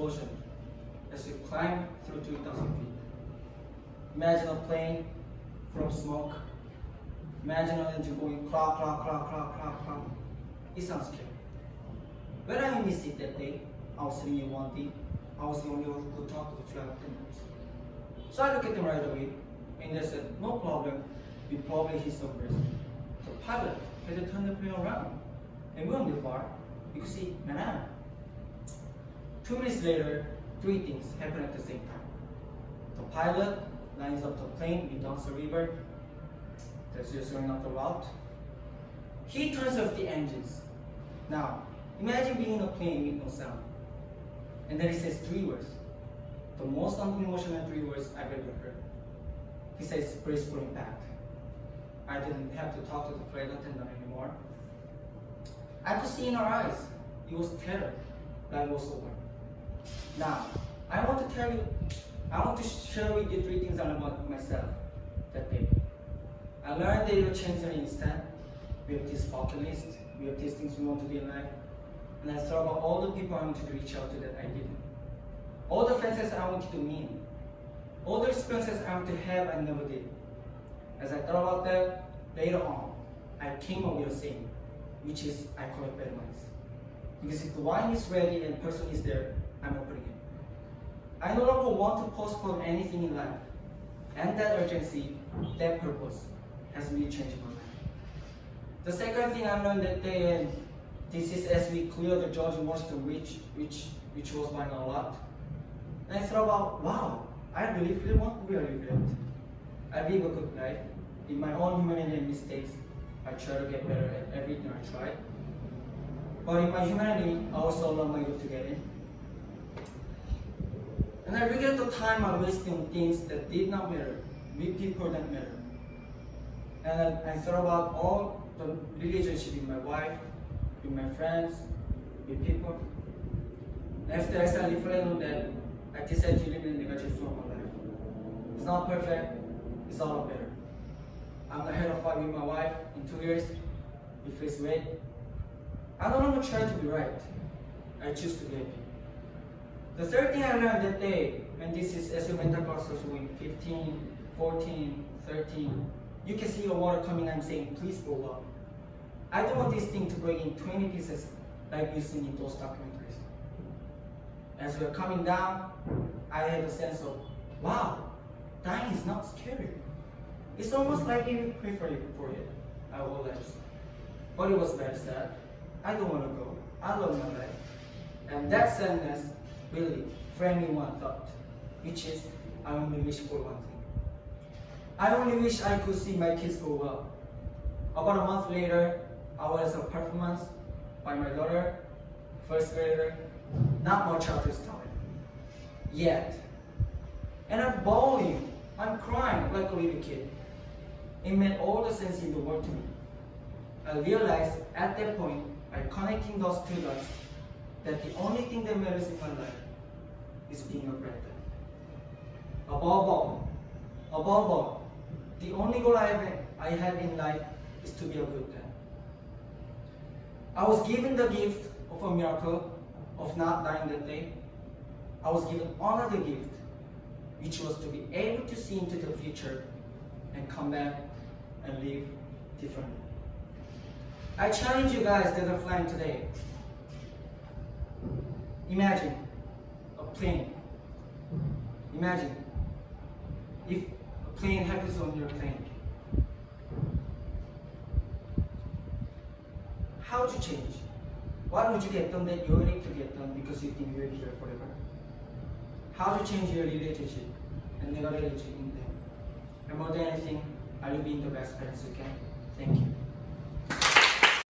explosion as you climb through 3,000 feet. Imagine a plane from smoke. Imagine an engine going clock, clock, clock, clock, clock, clock. It sounds scary. When I missed it that day, I was sitting in one deep. I was the only one who could talk to the flight attendants. So I looked at them right away, and they said, no problem, we probably hit some risk. The pilot had to turn the plane around, and we went far. You could see banana. 2 minutes later, 3 things happened at the same time. The pilot lines up the plane with the river. That's just going up the route. He turns off the engines. Now, imagine being in a plane with no sound. And then he says 3 words. The most unemotional 3 words I've ever heard. He says, brace for impact. I didn't have to talk to the flight attendant anymore. I could see in her eyes, it was terror. Life was over. Now, I want to share with you 3 things I learned about myself that day. I learned that your change are instant. We have this bucket list. We have these things we want to do in life. And I thought about all the people I wanted to reach out to that I didn't. All the friends I wanted to meet. All the experiences I wanted to have I never did. As I thought about that, later on, I came up with a saying, which is, I call it better minds. Because if the wine is ready and the person is there, I'm opening it. I no longer want to postpone anything in life. And that urgency, that purpose, has really changed my life. The second thing I learned that day, and this is as we clear the George Washington Bridge, which was buying a lot. And I thought about, wow, I really feel what we are living. I live a good life. In my own humanity and mistakes, I try to get better at everything I try. But in my humanity, I also learn my way to get in. And I regret the time I wasted on things that did not matter, with people that matter. And I thought about all the relationship with my wife, with my friends, with people. After I started reflecting on that, I decided to live in the negative flow of my life. It's not perfect, it's all better. I'm not had a fight with my wife in 2 years. We face weight. I no longer try to be right. I choose to be happy. The third thing I learned that day, and this is as your mental process going 15, 14, 13, you can see your water coming and saying, please go up. I don't want this thing to break in 20 pieces like you see in those documentaries. As we're coming down, I had a sense of, wow, dying is not scary. It's almost like you pray for it. I will let you. But it was very sad. I don't want to go. I love my life. And that sadness really framed me one thought, which is, I only wish for one thing. I only wish I could see my kids grow up. About a month later, I was at a performance by my daughter, first grader, not much out this time. Yet. And I'm bawling, I'm crying like a little kid. It made all the sense in the world to me. I realized at that point, by connecting those 2 dots, that the only thing that matters in my life is being a granddad. Above all, the only goal I have in life is to be a good dad. I was given the gift of a miracle of not dying that day. I was given another gift, which was to be able to see into the future and come back and live differently. I challenge you guys that are flying today. Imagine a plane. Imagine if a plane happens on your plane. How would you change? What would you get done that you're ready to get done because you think you'll be here forever? How to change your relationship and negative relationship in them. And more than anything, I will be the best parents you can. Thank you.